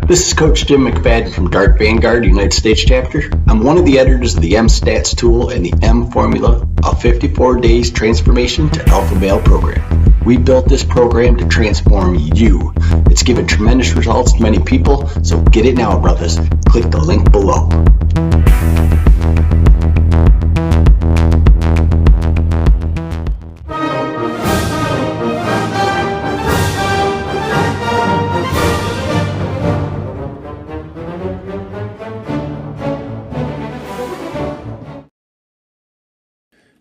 This is Coach Jim McFadden from Dark Vanguard, United States Chapter. I'm one of the editors of the M-Stats tool and the M Formula, a 54 days transformation to alpha male program. We built this program to transform you. It's given tremendous results to many people, so get it now, brothers. Click the link below.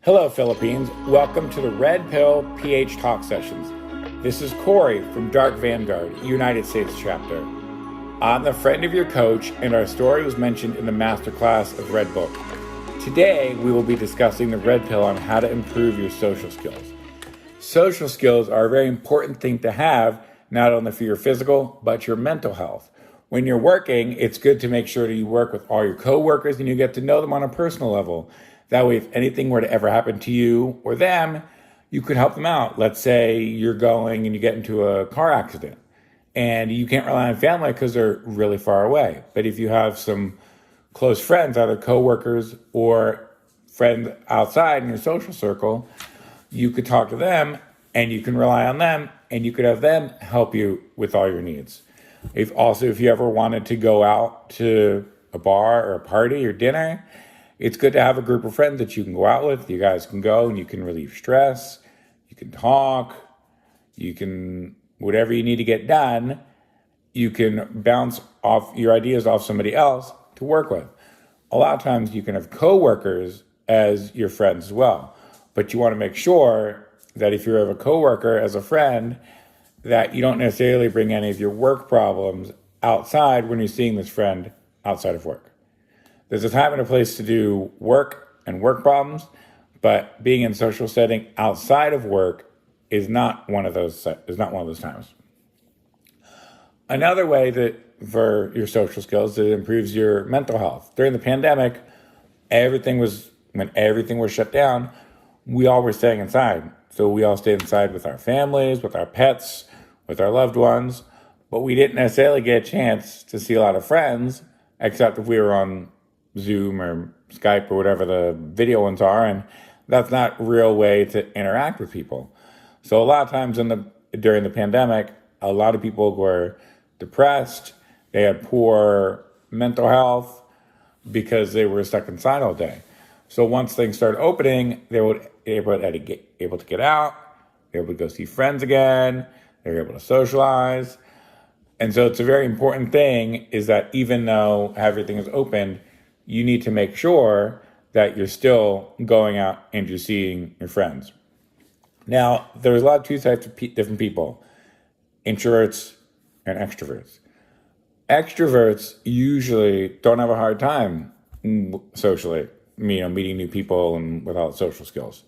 Hello, Philippines. Welcome to the Redpill PH Talk Sessions. This is Correy from Dark Vanguard, United States Chapter. I'm the friend of your coach, and our story was mentioned in the masterclass of Red Book. Today, we will be discussing the Red Pill on how to improve your social skills. Social skills are a very important thing to have, not only for your physical, but your mental health. When you're working, it's good to make sure that you work with all your coworkers and you get to know them on a personal level. That way, if anything were to ever happen to you or them, you could help them out. Let's say you're going and you get into a car accident and you can't rely on family because they're really far away. But if you have some close friends, either coworkers or friends outside in your social circle, you could talk to them and you can rely on them and you could have them help you with all your needs. If you ever wanted to go out to a bar or a party or dinner, it's good to have a group of friends that you can go out with. You guys can go and you can relieve stress. You can talk. You can, whatever you need to get done, you can bounce off your ideas off somebody else to work with. A lot of times you can have coworkers as your friends as well. But you want to make sure that if you have a coworker as a friend, that you don't necessarily bring any of your work problems outside when you're seeing this friend outside of work. There's a time and a place to do work and work problems, but being in social setting outside of work is not one of those times. Another way that for your social skills, it improves your mental health. During the pandemic, when everything was shut down, we all were staying inside. So we all stayed inside with our families, with our pets, with our loved ones, but we didn't necessarily get a chance to see a lot of friends, except if we were on Zoom or Skype or whatever the video ones are, and that's not a real way to interact with people. So a lot of times during the pandemic, a lot of people were depressed, they had poor mental health because they were stuck inside all day. So once things started opening, they were able to get out, they were able to go see friends again, they were able to socialize. And so it's a very important thing is that even though everything is opened, you need to make sure that you're still going out and you're seeing your friends. Now, there's a lot of two types of different people, introverts and extroverts. Extroverts usually don't have a hard time socially, meeting new people and without social skills,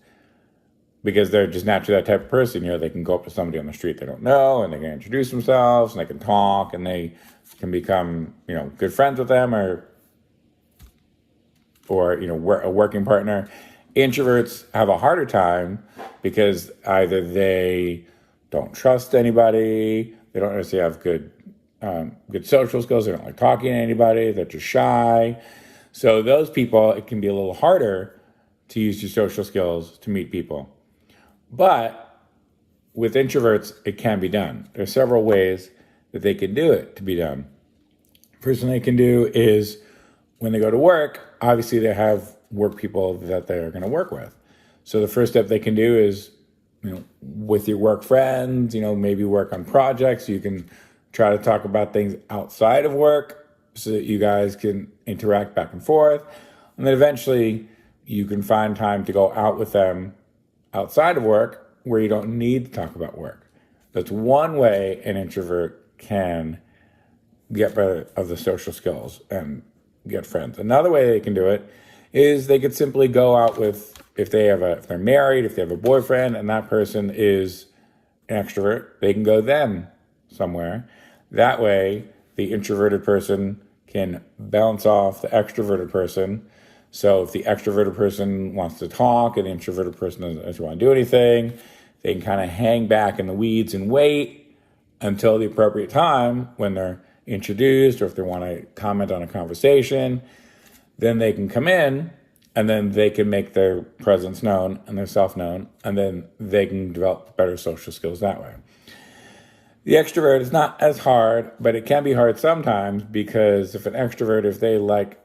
because they're just naturally that type of person. They can go up to somebody on the street they don't know and they can introduce themselves and they can talk and they can become, good friends with them or a working partner. Introverts have a harder time because either they don't trust anybody, they don't necessarily have good social skills, they don't like talking to anybody, they're just shy. So those people, it can be a little harder to use your social skills to meet people. But with introverts, it can be done. There are several ways that they can do it to be done. First thing they can do is when they go to work, obviously they have work people that they're going to work with. So the first step they can do is, with your work friends, maybe work on projects. You can try to talk about things outside of work so that you guys can interact back and forth. And then eventually you can find time to go out with them outside of work where you don't need to talk about work. That's one way an introvert can get better of the social skills and get friends. Another way they can do it is they could simply go out with, if they're married, if they have a boyfriend and that person is an extrovert, they can go them somewhere. That way, the introverted person can bounce off the extroverted person. So if the extroverted person wants to talk and the introverted person doesn't want to do anything, they can kind of hang back in the weeds and wait until the appropriate time when they're introduced, or if they want to comment on a conversation, then they can come in and then they can make their presence known and their self known, and then they can develop better social skills that way. The extrovert is not as hard, but it can be hard sometimes, because if an extrovert, if they like,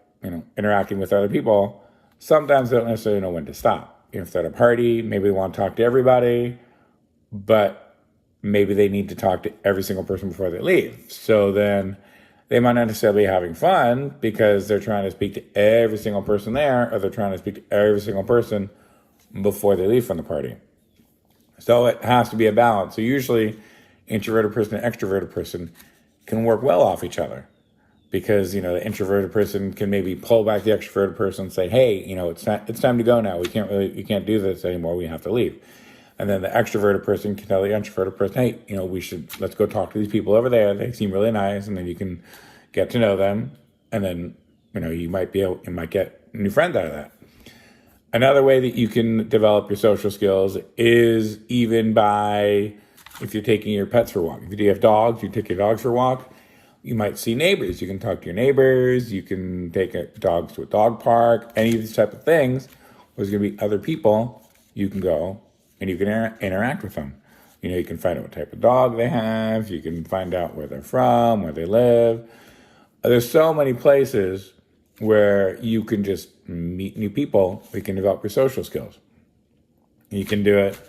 interacting with other people, sometimes they don't necessarily know when to stop. If they're at a party, maybe they want to talk to everybody, but maybe they need to talk to every single person before they leave. So then they might not necessarily be having fun because they're trying to speak to every single person there, or they're trying to speak to every single person before they leave from the party. So it has to be a balance. So usually introverted person and extroverted person can work well off each other, because, the introverted person can maybe pull back the extroverted person and say, hey, it's time to go now. We can't do this anymore. We have to leave. And then the extroverted person can tell the introverted person, hey, let's go talk to these people over there. They seem really nice. And then you can get to know them. And then, you might get new friends out of that. Another way that you can develop your social skills is even by, if you're taking your pets for a walk. If you have dogs, you take your dogs for a walk. You might see neighbors. You can talk to your neighbors. You can take dogs to a dog park. Any of these type of things, there's going to be other people. You can go and you can interact with them. You can find out what type of dog they have. You can find out where they're from, where they live. There's so many places where you can just meet new people. You can develop your social skills. You can do it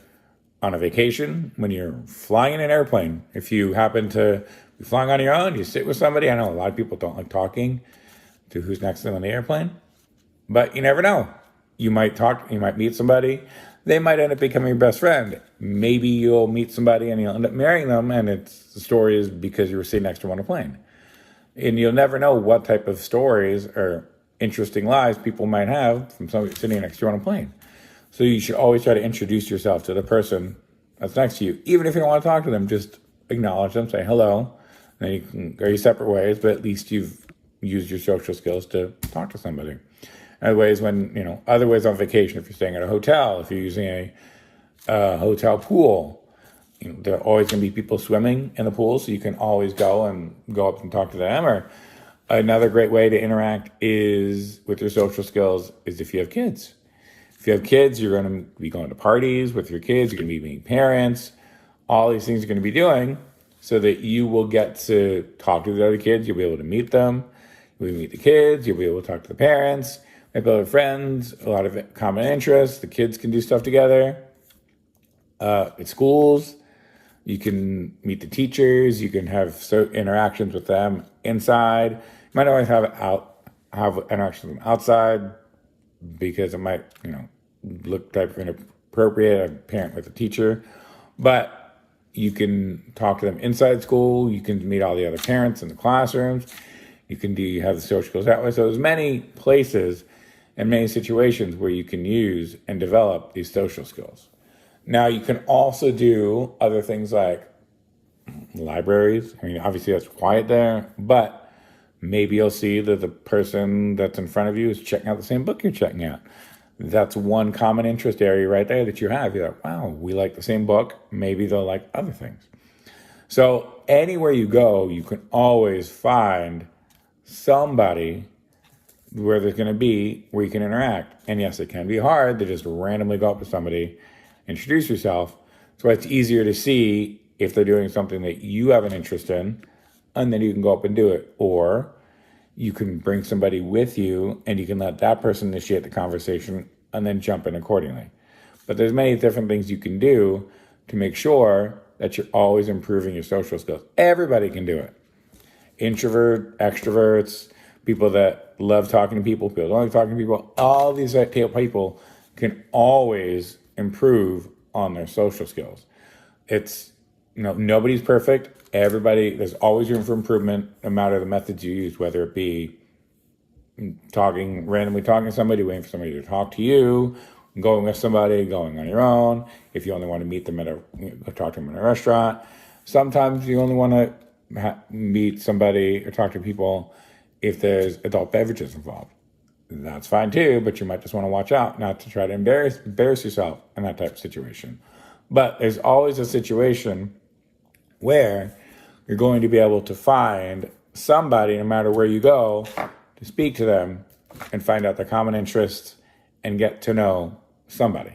on a vacation, when you're flying in an airplane. If you happen to be flying on your own, you sit with somebody. I know a lot of people don't like talking to who's next to them on the airplane, but you never know. You might meet somebody. They might end up becoming your best friend. Maybe you'll meet somebody and you'll end up marrying them, and the story is because you were sitting next to them on a plane. And you'll never know what type of stories or interesting lives people might have from somebody sitting next to you on a plane. So you should always try to introduce yourself to the person that's next to you. Even if you don't want to talk to them, just acknowledge them, say hello. Then you can go your separate ways, but at least you've used your social skills to talk to somebody. Other ways on vacation, if you're staying at a hotel, if you're using a hotel pool, there are always going to be people swimming in the pool, so you can always go up and talk to them. Or another great way to interact is with your social skills is if you have kids. If you have kids, you're going to be going to parties with your kids. You're going to be meeting parents. All these things you're going to be doing so that you will get to talk to the other kids. You'll be able to meet them. You'll meet the kids. You'll be able to talk to the parents. Maybe other friends, a lot of common interests. The kids can do stuff together. At schools, you can meet the teachers. You can have interactions with them inside. You might always have interactions with them outside, because it might, look type of inappropriate, a parent with a teacher. But you can talk to them inside school. You can meet all the other parents in the classrooms. You have the social skills that way. So there's many places and many situations where you can use and develop these social skills. Now, you can also do other things like libraries. Obviously that's quiet there, but maybe you'll see that the person that's in front of you is checking out the same book you're checking out. That's one common interest area right there that you have. You're like, wow, we like the same book. Maybe they'll like other things. So anywhere you go, you can always find somebody where there's going to be where you can interact. And yes, it can be hard to just randomly go up to somebody, introduce yourself. So it's easier to see if they're doing something that you have an interest in, and then you can go up and do it. Or you can bring somebody with you and you can let that person initiate the conversation and then jump in accordingly. But there's many different things you can do to make sure that you're always improving your social skills. Everybody can do it. Introvert, extroverts, people that love talking to people, people that don't like talking to people, all these people can always improve on their social skills. It's, nobody's perfect. There's always room for improvement, no matter the methods you use, whether it be randomly talking to somebody, waiting for somebody to talk to you, going with somebody, going on your own. If you only want to meet them talk to them in a restaurant. Sometimes you only want to meet somebody or talk to people if there's adult beverages involved. That's fine too, but you might just want to watch out not to try to embarrass yourself in that type of situation. But there's always a situation where you're going to be able to find somebody, no matter where you go, to speak to them and find out their common interests and get to know somebody.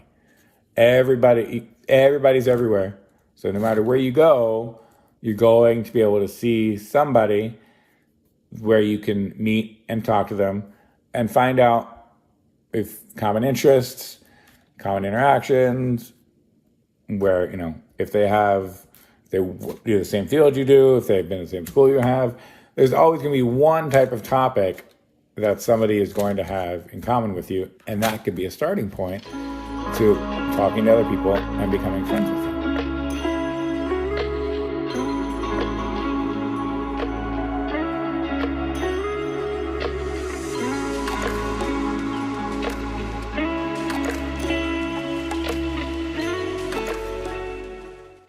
Everybody's everywhere. So no matter where you go, you're going to be able to see somebody where you can meet and talk to them and find out if common interests, common interactions, where, if they do the same field you do, if they've been in the same school you have, there's always going to be one type of topic that somebody is going to have in common with you, and that could be a starting point to talking to other people and becoming friends with them.